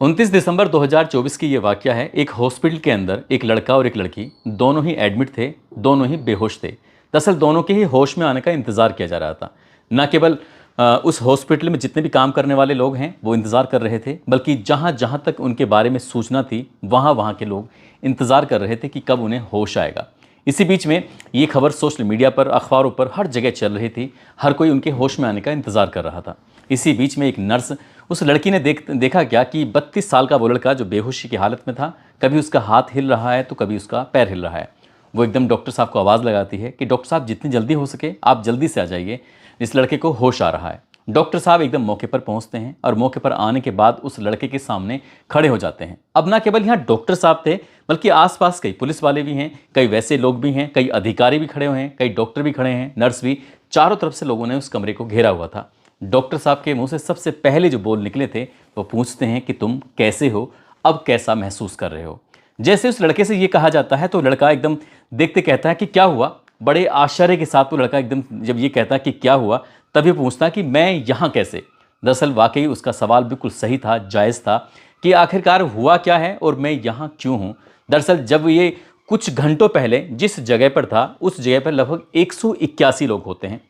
29 दिसंबर 2024 की ये वाकया है। एक हॉस्पिटल के अंदर एक लड़का और एक लड़की दोनों ही एडमिट थे, दोनों ही बेहोश थे। दरअसल दोनों के ही होश में आने का इंतज़ार किया जा रहा था। न केवल उस हॉस्पिटल में जितने भी काम करने वाले लोग हैं वो इंतज़ार कर रहे थे, बल्कि जहाँ जहाँ तक उनके बारे में सूचना थी वहाँ वहाँ के लोग इंतज़ार कर रहे थे कि कब उन्हें होश आएगा। इसी बीच में ये खबर सोशल मीडिया पर, अखबारों पर, हर जगह चल रही थी। हर कोई उनके होश में आने का इंतज़ार कर रहा था। इसी बीच में एक नर्स, उस लड़की ने देखा क्या कि 32 साल का वो लड़का जो बेहोशी की हालत में था, कभी उसका हाथ हिल रहा है तो कभी उसका पैर हिल रहा है। वो एकदम डॉक्टर साहब को आवाज़ लगाती है कि डॉक्टर साहब जितनी जल्दी हो सके आप जल्दी से आ जाइए, इस लड़के को होश आ रहा है। डॉक्टर साहब एकदम मौके पर पहुंचते हैं और मौके पर आने के बाद उस लड़के के सामने खड़े हो जाते हैं। अब ना केवल यहाँ डॉक्टर साहब थे, बल्कि आसपास कई पुलिस वाले भी हैं, कई वैसे लोग भी हैं, कई अधिकारी भी खड़े हुए हैं, कई डॉक्टर भी खड़े हैं, नर्स भी। चारों तरफ से लोगों ने उस कमरे को घेरा हुआ था। डॉक्टर साहब के मुंह से सबसे पहले जो बोल निकले थे वो पूछते हैं कि तुम कैसे हो, अब कैसा महसूस कर रहे हो। जैसे उस लड़के से ये कहा जाता है तो लड़का एकदम देखते कहता है कि क्या हुआ। बड़े आश्चर्य के साथ वो लड़का एकदम जब ये कहता है कि क्या हुआ, तभी पूछता कि मैं यहाँ कैसे। दरअसल वाकई उसका सवाल बिल्कुल सही था, जायज़ था कि आखिरकार हुआ क्या है और मैं यहाँ क्यों हूँ। दरअसल जब ये कुछ घंटों पहले जिस जगह पर था उस जगह पर लगभग 181 लोग होते हैं,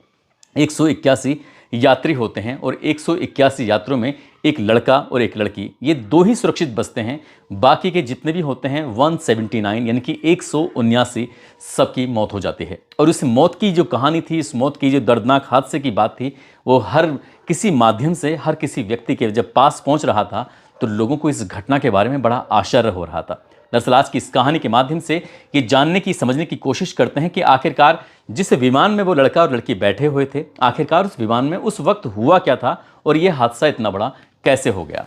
181 यात्री होते हैं और 181 यात्रियों में एक लड़का और एक लड़की, ये दो ही सुरक्षित बचते हैं। बाकी के जितने भी होते हैं 179 यानी कि 179 सबकी मौत हो जाती है। और उस मौत की जो कहानी थी, इस मौत की जो दर्दनाक हादसे की बात थी, वो हर किसी माध्यम से, हर किसी व्यक्ति के जब पास पहुंच रहा था तो लोगों को इस घटना के बारे में बड़ा आश्चर्य हो रहा था। दरअसल आज की इस कहानी के माध्यम से ये जानने की, समझने की कोशिश करते हैं कि आखिरकार जिस विमान में वो लड़का और लड़की बैठे हुए थे, आखिरकार उस विमान में उस वक्त हुआ क्या था और ये हादसा इतना बड़ा कैसे हो गया।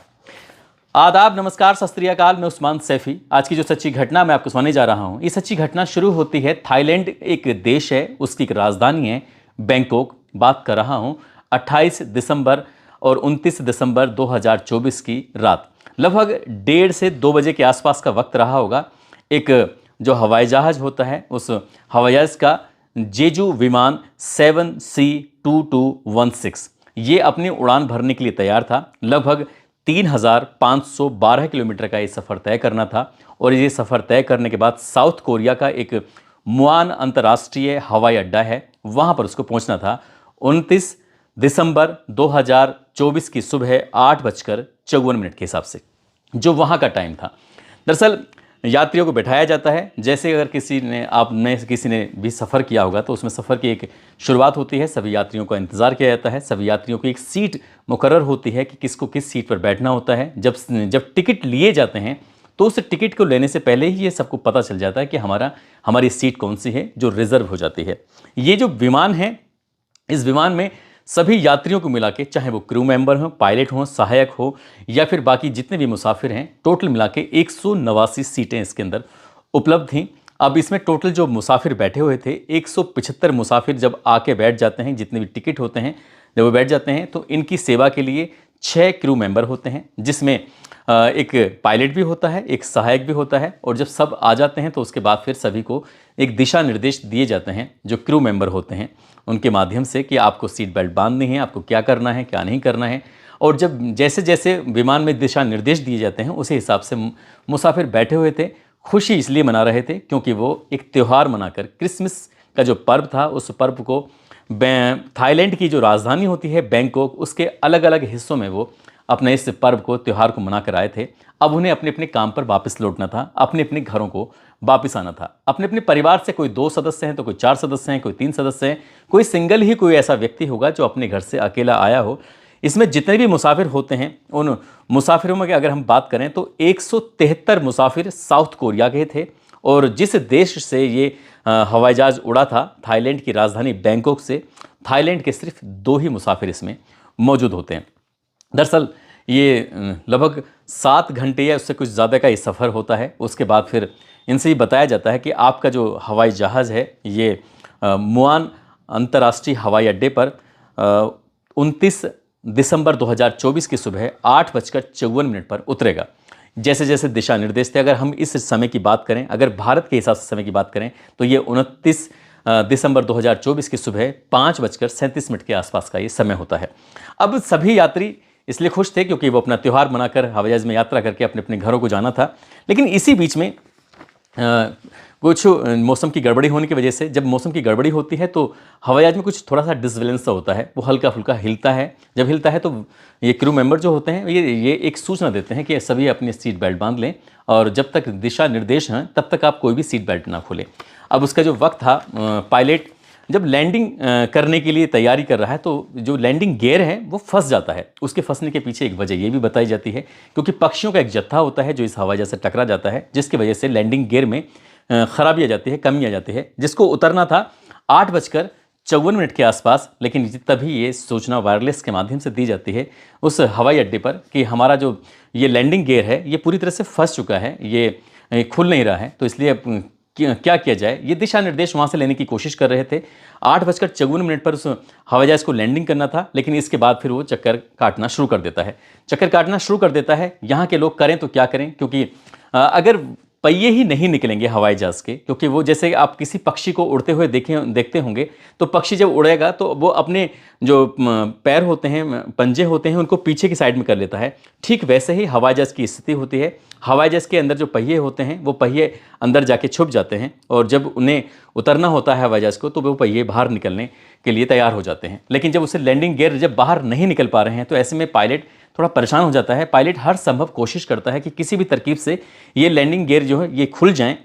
आदाब, नमस्कार, सत श्री अकाल। मैं उस्मान सैफी। आज की जो सच्ची घटना मैं आपको सुनाने जा रहा हूँ, ये सच्ची घटना शुरू होती है थाईलैंड, एक देश है, उसकी एक राजधानी है बैंकॉक। बात कर रहा हूँ 28 दिसंबर और 29 दिसंबर 2024 की रात। लगभग 1:30 से 2 बजे के आसपास का वक्त रहा होगा। एक जो हवाई जहाज़ होता है, उस हवाई जहाज़ का जेजू विमान 7C2216 ये अपनी उड़ान भरने के लिए तैयार था। लगभग 3512 किलोमीटर का ये सफ़र तय करना था और ये सफ़र तय करने के बाद साउथ कोरिया का एक मुआन अंतर्राष्ट्रीय हवाई अड्डा है, वहाँ पर उसको पहुँचना था। 29 दिसंबर 2024 की सुबह 8:54 के हिसाब से जो वहाँ का टाइम था। दरअसल यात्रियों को बैठाया जाता है। जैसे अगर किसी ने भी सफ़र किया होगा तो उसमें सफ़र की एक शुरुआत होती है। सभी यात्रियों का इंतज़ार किया जाता है। सभी यात्रियों को एक सीट मुकर्रर होती है कि किसको किस सीट पर बैठना होता है। जब टिकट लिए जाते हैं तो उस टिकट को लेने से पहले ही ये सबको पता चल जाता है कि हमारी सीट कौन सी है जो रिज़र्व हो जाती है। ये जो विमान है, इस विमान में सभी यात्रियों को मिला के, चाहे वो क्रू मेंबर हो, पायलट हो, सहायक हो या फिर बाकी जितने भी मुसाफिर हैं, टोटल मिला के 189 सीटें इसके अंदर उपलब्ध थीं। अब इसमें टोटल जो मुसाफिर बैठे हुए थे, 175 मुसाफिर जब आके बैठ जाते हैं, जितने भी टिकट होते हैं जब वो बैठ जाते हैं तो इनकी सेवा के लिए 6 क्रू मेंबर होते हैं, जिसमें एक पायलट भी होता है, एक सहायक भी होता है। और जब सब आ जाते हैं तो उसके बाद फिर सभी को एक दिशा निर्देश दिए जाते हैं जो क्रू मेंबर होते हैं उनके माध्यम से कि आपको सीट बेल्ट बांधनी है, आपको क्या करना है, क्या नहीं करना है। और जब जैसे जैसे विमान में दिशा निर्देश दिए जाते हैं उसी हिसाब से मुसाफिर बैठे हुए थे। खुशी इसलिए मना रहे थे क्योंकि वो एक त्यौहार मनाकर, क्रिसमस का जो पर्व था उस पर्व को थाईलैंड की जो राजधानी होती है बैंकॉक, उसके अलग अलग हिस्सों में वो अपने इस पर्व को, त्यौहार को मना कर आए थे। अब उन्हें अपने अपने काम पर वापस लौटना था, अपने अपने घरों को वापस आना था। अपने अपने परिवार से कोई 2 सदस्य हैं तो कोई 4 सदस्य हैं, कोई 3 सदस्य हैं, कोई सिंगल ही कोई ऐसा व्यक्ति होगा जो अपने घर से अकेला आया हो। इसमें जितने भी मुसाफिर होते हैं उन मुसाफिरों में अगर हम बात करें तो 173 मुसाफिर साउथ कोरिया के थे। और जिस देश से ये हवाई जहाज़ उड़ा था, थाईलैंड की राजधानी बैंकॉक से, थाईलैंड के सिर्फ 2 ही मुसाफिर इसमें मौजूद होते हैं। दरअसल ये लगभग 7 घंटे या उससे कुछ ज़्यादा का ये सफ़र होता है। उसके बाद फिर इनसे ही बताया जाता है कि आपका जो हवाई जहाज़ है ये मुआन अंतर्राष्ट्रीय हवाई अड्डे पर 29 दिसंबर 2024 की सुबह 8:54 पर उतरेगा। जैसे जैसे दिशा निर्देश थे, अगर हम इस समय की बात करें, अगर भारत के हिसाब से समय की बात करें तो ये 29 दिसंबर 2024 की सुबह 5:37 के आसपास का ये समय होता है। अब सभी यात्री इसलिए खुश थे क्योंकि वो अपना त्यौहार मनाकर हवाई जहाज़ में यात्रा करके अपने अपने घरों को जाना था। लेकिन इसी बीच में कुछ मौसम की गड़बड़ी होने की वजह से, जब मौसम की गड़बड़ी होती है तो हवाई जहाज में कुछ थोड़ा सा डिसबैलेंस सा होता है, वो हल्का फुल्का हिलता है। जब हिलता है तो ये क्रू मेंबर जो होते हैं ये एक सूचना देते हैं कि सभी अपनी सीट बेल्ट बांध लें और जब तक दिशा निर्देश हैं तब तक आप कोई भी सीट बेल्ट ना खोलें। अब उसका जो वक्त था, पायलट जब लैंडिंग करने के लिए तैयारी कर रहा है तो जो लैंडिंग गियर है वो फंस जाता है। उसके फंसने के पीछे एक वजह ये भी बताई जाती है क्योंकि पक्षियों का एक जत्था होता है जो इस हवाई जहाज से टकरा जाता है, जिसकी वजह से लैंडिंग गियर में खराबी आ जाती है, कमी आ जाती है, जिसको उतरना था 8:54 के आसपास। लेकिन तभी ये सूचना वायरलेस के माध्यम से दी जाती है उस हवाई अड्डे पर कि हमारा जो ये लैंडिंग गियर है ये पूरी तरह से फंस चुका है, ये खुल नहीं रहा है, तो इसलिए क्या किया जाए। ये दिशा निर्देश वहाँ से लेने की कोशिश कर रहे थे। 8:54 पर उस हवाई जहाज़ को लैंडिंग करना था, लेकिन इसके बाद फिर वो चक्कर काटना शुरू कर देता है। चक्कर काटना शुरू कर देता है। यहाँ के लोग करें तो क्या करें, क्योंकि अगर पहिए ही नहीं निकलेंगे हवाई जहाज़ के, क्योंकि वो जैसे आप किसी पक्षी को उड़ते हुए देखते होंगे तो पक्षी जब उड़ेगा तो वो अपने जो पैर होते हैं, पंजे होते हैं, उनको पीछे की साइड में कर लेता है। ठीक वैसे ही हवाई जहाज़ की स्थिति होती है। हवाई जहाज़ के अंदर जो पहिए होते हैं वो पहिए अंदर जाके छुप जाते हैं और जब उन्हें उतरना होता है हवाई जहाज़ को तो वो पहिए बाहर निकलने के लिए तैयार हो जाते हैं। लेकिन जब उसे लैंडिंग गियर जब बाहर नहीं निकल पा रहे हैं तो ऐसे में पायलट थोड़ा परेशान हो जाता है। पायलट हर संभव कोशिश करता है कि किसी भी तरकीब से ये लैंडिंग गियर जो है ये खुल जाएं,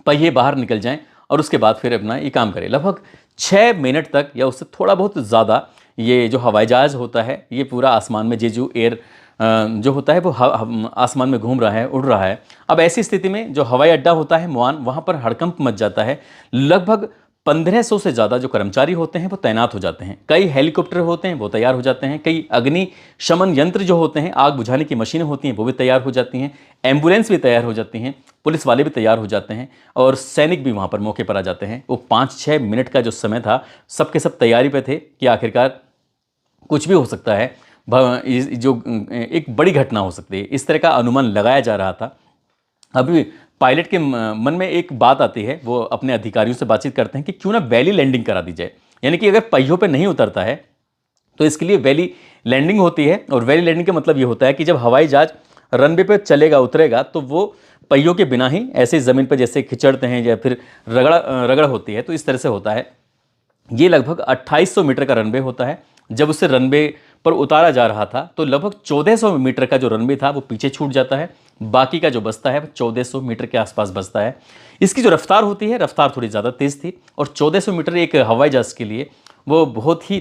पहिए बाहर निकल जाएं और उसके बाद फिर अपना ये काम करे। लगभग 6 मिनट तक या उससे थोड़ा बहुत ज़्यादा ये जो हवाई जहाज़ होता है ये पूरा आसमान में जेजू एयर जो होता है वो आसमान में घूम रहा है, उड़ रहा है। अब ऐसी स्थिति में जो हवाई अड्डा होता है मुआन, वहाँ पर हड़कंप मच जाता है। लगभग 1500 से ज़्यादा जो कर्मचारी होते हैं वो तैनात हो जाते हैं। कई हेलीकॉप्टर होते हैं वो तैयार हो जाते हैं। कई अग्निशमन यंत्र जो होते हैं, आग बुझाने की मशीनें होती हैं वो भी तैयार हो जाती हैं। एम्बुलेंस भी तैयार हो जाती हैं, पुलिस वाले भी तैयार हो जाते हैं और सैनिक भी वहाँ पर मौके पर आ जाते हैं। वो 5-6 मिनट का जो समय था, सबके सब तैयारी पे थे कि आखिरकार कुछ भी हो सकता है, जो एक बड़ी घटना हो सकती है, इस तरह का अनुमान लगाया जा रहा था। अभी पायलट के मन में एक बात आती है, वो अपने अधिकारियों से बातचीत करते हैं कि क्यों ना वैली लैंडिंग करा दी जाए। यानी कि अगर पहियों पे नहीं उतरता है तो इसके लिए वैली लैंडिंग होती है। और वैली लैंडिंग का मतलब ये होता है कि जब हवाई जहाज रनवे पे चलेगा, उतरेगा, तो वो पहियों के बिना ही ऐसे ज़मीन पर जैसे खिंचड़ते हैं या फिर रगड़ होती है, तो इस तरह से होता है। ये लगभग 2800 मीटर का रनवे होता है। जब उसे रनवे पर उतारा जा रहा था तो लगभग 1400 मीटर का जो रनवे था वो पीछे छूट जाता है। बाकी का जो बचता है 1400 मीटर के आसपास बचता है। इसकी जो रफ्तार होती है, रफ्तार थोड़ी ज़्यादा तेज़ थी और 1400 मीटर एक हवाई जहाज़ के लिए वो बहुत ही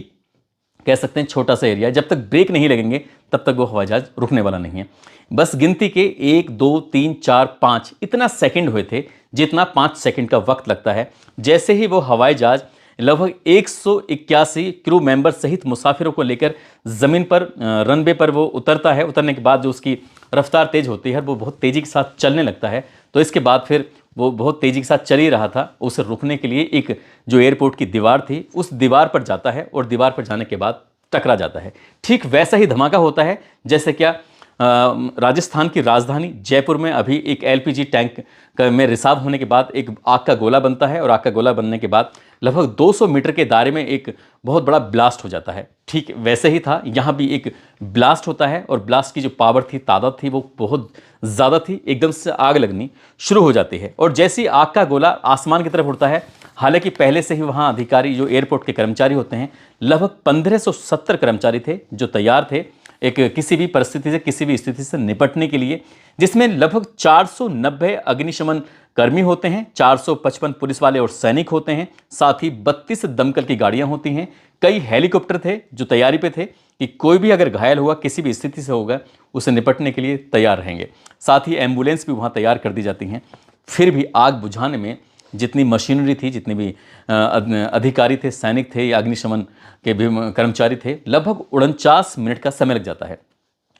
कह सकते हैं छोटा सा एरिया। जब तक ब्रेक नहीं लगेंगे तब तक वो हवाई जहाज़ रुकने वाला नहीं है। बस गिनती के 1, 2, 3, 4, 5 इतना सेकंड हुए थे जितना 5 सेकंड का वक्त लगता है। जैसे ही वो हवाई जहाज़ लगभग 181 क्रू मेंबर सहित मुसाफिरों को लेकर ज़मीन पर रनवे पर वो उतरता है, उतरने के बाद जो उसकी रफ्तार तेज़ होती है वो बहुत तेज़ी के साथ चलने लगता है। तो इसके बाद फिर वो बहुत तेज़ी के साथ चल ही रहा था। उसे रुकने के लिए एक जो एयरपोर्ट की दीवार थी उस दीवार पर जाता है और दीवार पर जाने के बाद टकरा जाता है। ठीक वैसा ही धमाका होता है जैसे क्या राजस्थान की राजधानी जयपुर में अभी एक एलपीजी टैंक में रिसाव होने के बाद एक आग का गोला बनता है और आग का गोला बनने के बाद लगभग 200 मीटर के दायरे में एक बहुत बड़ा ब्लास्ट हो जाता है। ठीक वैसे ही था, यहाँ भी एक ब्लास्ट होता है और ब्लास्ट की जो पावर थी, तादाद थी, वो बहुत ज़्यादा थी। एकदम से आग लगनी शुरू हो जाती है और जैसे ही आग का गोला आसमान की तरफ उड़ता है, हालांकि पहले से ही वहाँ अधिकारी जो एयरपोर्ट के कर्मचारी होते हैं, लगभग 1570 कर्मचारी थे जो तैयार थे एक किसी भी परिस्थिति से, किसी भी स्थिति से निपटने के लिए, जिसमें लगभग 490 अग्निशमन कर्मी होते हैं, 455 पुलिस वाले और सैनिक होते हैं, साथ ही 32 दमकल की गाड़ियां होती हैं। कई हेलीकॉप्टर थे जो तैयारी पे थे कि कोई भी अगर घायल हुआ, किसी भी स्थिति से होगा, उसे निपटने के लिए तैयार रहेंगे। साथ ही एम्बुलेंस भी वहाँ तैयार कर दी जाती हैं। फिर भी आग बुझाने में जितनी मशीनरी थी, जितने भी अधिकारी थे, सैनिक थे या अग्निशमन के भी कर्मचारी थे, लगभग 49 मिनट का समय लग जाता है।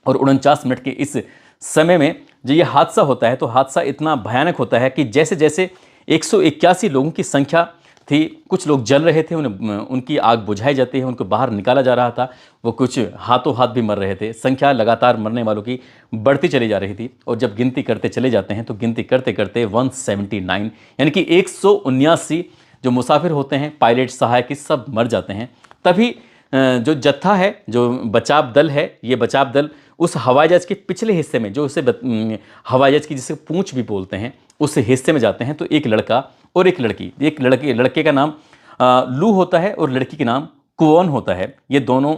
और 49 मिनट के इस समय में जो ये हादसा होता है तो हादसा इतना भयानक होता है कि जैसे जैसे 181 लोगों की संख्या थी, कुछ लोग जल रहे थे, उनकी आग बुझाई जाती है, उनको बाहर निकाला जा रहा था, वो कुछ हाथों हाथ भी मर रहे थे। संख्या लगातार मरने वालों की बढ़ती चली जा रही थी और जब गिनती करते चले जाते हैं तो गिनती करते करते 179 यानी कि 179 जो मुसाफिर होते हैं, पायलट, सहायक, सब मर जाते हैं। तभी जो जत्था है, जो बचाव दल है, ये बचाव दल उस हवाई जहाज के पिछले हिस्से में, जो उसे हवाई जहाज की जिसे पूंछ भी बोलते हैं, उस हिस्से में जाते हैं। तो एक लड़का और एक लड़की, एक लड़के का नाम लू होता है और लड़की का नाम कुओन होता है। ये दोनों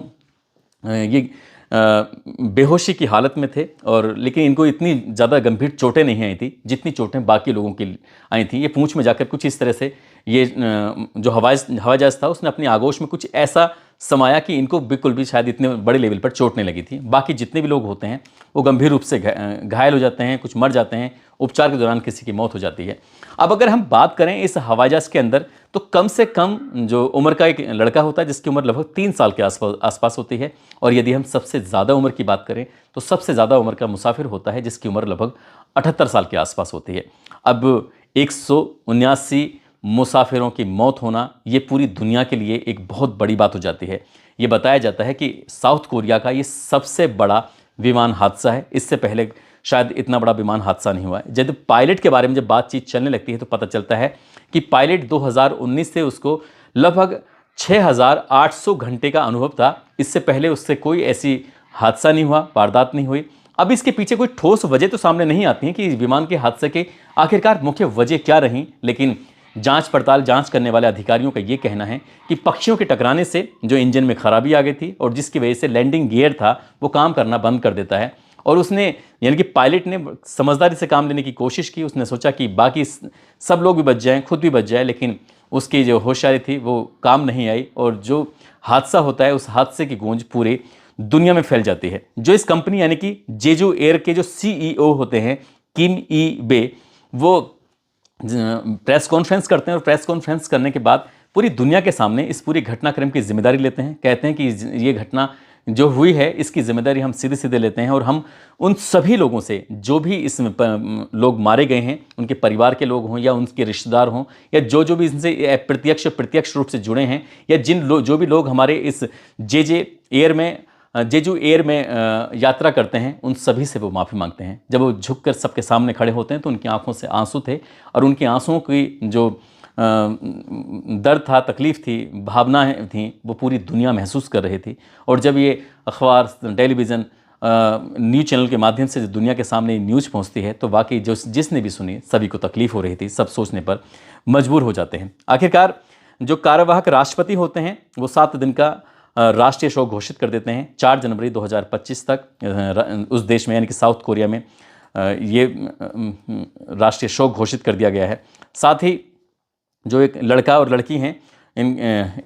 ये बेहोशी की हालत में थे, और लेकिन इनको इतनी ज़्यादा गंभीर चोटें नहीं आई थी जितनी चोटें बाकी लोगों की आई थी। ये पूंछ में जाकर कुछ इस तरह से ये जो हवाई जहाज़ था उसने अपनी आगोश में कुछ ऐसा समाया कि इनको बिल्कुल भी शायद इतने बड़े लेवल पर चोट नहीं लगी थी। बाकी जितने भी लोग होते हैं वो गंभीर रूप से घायल हो जाते हैं, कुछ मर जाते हैं, उपचार के दौरान किसी की मौत हो जाती है। अब अगर हम बात करें इस हवाई जहाज़ के अंदर, तो कम से कम जो उम्र का एक लड़का होता है जिसकी उम्र लगभग 3 साल के आसपास होती है, और यदि हम सबसे ज़्यादा उम्र की बात करें तो सबसे ज़्यादा उम्र का मुसाफिर होता है जिसकी उम्र लगभग 78 साल के आसपास होती है। अब 179 मुसाफिरों की मौत होना ये पूरी दुनिया के लिए एक बहुत बड़ी बात हो जाती है। ये बताया जाता है कि साउथ कोरिया का ये सबसे बड़ा विमान हादसा है। इससे पहले शायद इतना बड़ा विमान हादसा नहीं हुआ है। जब पायलट के बारे में जब बातचीत चलने लगती है तो पता चलता है कि पायलट 2019 से उसको लगभग 6800 घंटे का अनुभव था। इससे पहले उससे कोई ऐसी हादसा नहीं हुआ, वारदात नहीं हुई। अब इसके पीछे कोई ठोस वजह तो सामने नहीं आती है कि विमान के हादसे के आखिरकार मुख्य वजह क्या रही, लेकिन जांच करने वाले अधिकारियों का ये कहना है कि पक्षियों के टकराने से जो इंजन में खराबी आ गई थी और जिसकी वजह से लैंडिंग गियर था वो काम करना बंद कर देता है। और उसने, यानी कि पायलट ने समझदारी से काम लेने की कोशिश की। उसने सोचा कि बाकी सब लोग भी बच जाएं, खुद भी बच जाए, लेकिन उसकी जो होशियारी थी वो काम नहीं आई, और जो हादसा होता है उस हादसे की गूंज पूरे दुनिया में फैल जाती है। जो इस कंपनी यानी कि जेजू एयर के जो CEO होते हैं किम ई बे, वो प्रेस कॉन्फ्रेंस करते हैं, और प्रेस कॉन्फ्रेंस करने के बाद पूरी दुनिया के सामने इस पूरी घटनाक्रम की जिम्मेदारी लेते हैं। कहते हैं कि ये घटना जो हुई है इसकी जिम्मेदारी हम सीधे सीधे लेते हैं, और हम उन सभी लोगों से जो भी इसमें लोग मारे गए हैं, उनके परिवार के लोग हों या उनके रिश्तेदार हों, या जो भी इनसे प्रत्यक्ष रूप से जुड़े हैं, या जो भी लोग हमारे इस जेजू एयर में यात्रा करते हैं, उन सभी से वो माफ़ी मांगते हैं। जब वो झुककर सबके सामने खड़े होते हैं तो उनकी आंखों से आंसू थे, और उनकी आंसुओं की जो दर्द था, तकलीफ़ थी, भावनाएं थीं, वो पूरी दुनिया महसूस कर रही थी। और जब ये अखबार, टेलीविज़न, न्यूज़ चैनल के माध्यम से दुनिया के सामने न्यूज़ पहुंचती है तो वाकई जिसने भी सुनी सभी को तकलीफ़ हो रही थी, सब सोचने पर मजबूर हो जाते हैं। आखिरकार जो कार्यवाहक राष्ट्रपति होते हैं वो 7 दिन का राष्ट्रीय शोक घोषित कर देते हैं। 4 जनवरी 2025 तक उस देश में, यानी कि साउथ कोरिया में, ये राष्ट्रीय शोक घोषित कर दिया गया है। साथ ही जो एक लड़का और लड़की हैं,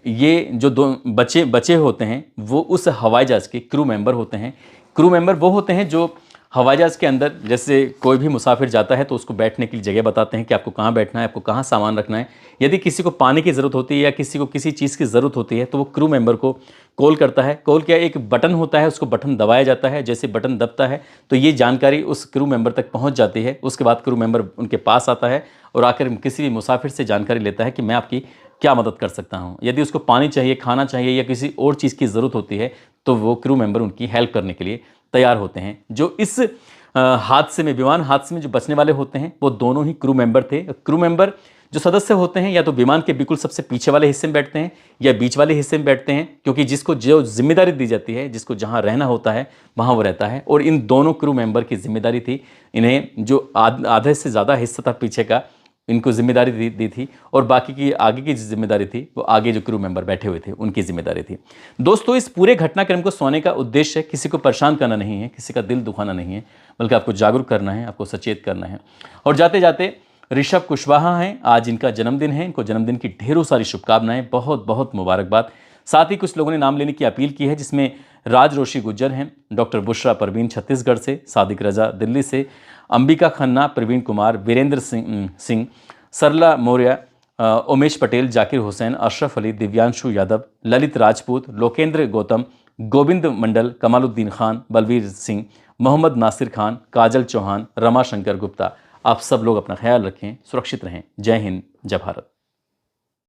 ये जो 2 बच्चे होते हैं वो उस हवाई जहाज़ के क्रू मेंबर होते हैं। क्रू मेंबर वो होते हैं जो हवाई जहाज़ के अंदर, जैसे कोई भी मुसाफिर जाता है तो उसको बैठने के लिए जगह बताते हैं कि आपको कहाँ बैठना है, आपको कहाँ सामान रखना है। यदि किसी को पानी की ज़रूरत होती है या किसी को किसी चीज़ की ज़रूरत होती है तो वो क्रू मेंबर को कॉल करता है। कॉल किया, एक बटन होता है, उसको बटन दबाया जाता है। जैसे बटन दबता है तो ये जानकारी उस क्रू मेंबर तक पहुँच जाती है। उसके बाद क्रू मेंबर उनके पास आता है और आकर किसी भी मुसाफिर से जानकारी लेता है कि मैं आपकी क्या मदद कर सकता हूँ। यदि उसको पानी चाहिए, खाना चाहिए या किसी और चीज़ की ज़रूरत होती है तो वो क्रू मेंबर उनकी हेल्प करने के लिए तैयार होते हैं। जो इस विमान हादसे में जो बचने वाले होते हैं वो दोनों ही क्रू मेंबर थे। क्रू मेंबर जो सदस्य होते हैं या तो विमान के बिल्कुल सबसे पीछे वाले हिस्से में बैठते हैं या बीच वाले हिस्से में बैठते हैं, क्योंकि जिसको जो जिम्मेदारी दी जाती है, जिसको जहां रहना होता है वहां वो रहता है। और इन दोनों क्रू मेंबर की जिम्मेदारी थी, इन्हें जो आधे से ज़्यादा हिस्सा था पीछे का, इनको जिम्मेदारी दी थी, और बाकी की आगे की जिम्मेदारी थी वो आगे जो क्रू मेंबर बैठे हुए थे उनकी जिम्मेदारी थी। दोस्तों, इस पूरे घटनाक्रम को सुनाने का उद्देश्य किसी को परेशान करना नहीं है, किसी का दिल दुखाना नहीं है, बल्कि आपको जागरूक करना है, आपको सचेत करना है। और जाते जाते ऋषभ कुशवाहा हैं, आज इनका जन्मदिन है। इनको जन्मदिन की ढेरों सारी शुभकामनाएं, बहुत बहुत मुबारकबाद। साथ ही कुछ लोगों ने नाम लेने की अपील की है, जिसमें राज रोशी गुज्जर हैं, डॉक्टर बुशरा परवीन छत्तीसगढ़ से, सादिक रजा दिल्ली से, अंबिका खन्ना, प्रवीण कुमार, वीरेंद्र सिंह, सरला मौर्य, उमेश पटेल, जाकिर हुसैन, अशरफ अली, दिव्यांशु यादव, ललित राजपूत, लोकेंद्र गौतम, गोविंद मंडल, कमालुद्दीन खान, बलवीर सिंह, मोहम्मद नासिर खान, काजल चौहान, रमाशंकर गुप्ता। आप सब लोग अपना ख्याल रखें, सुरक्षित रहें। जय हिंद, जय भारत।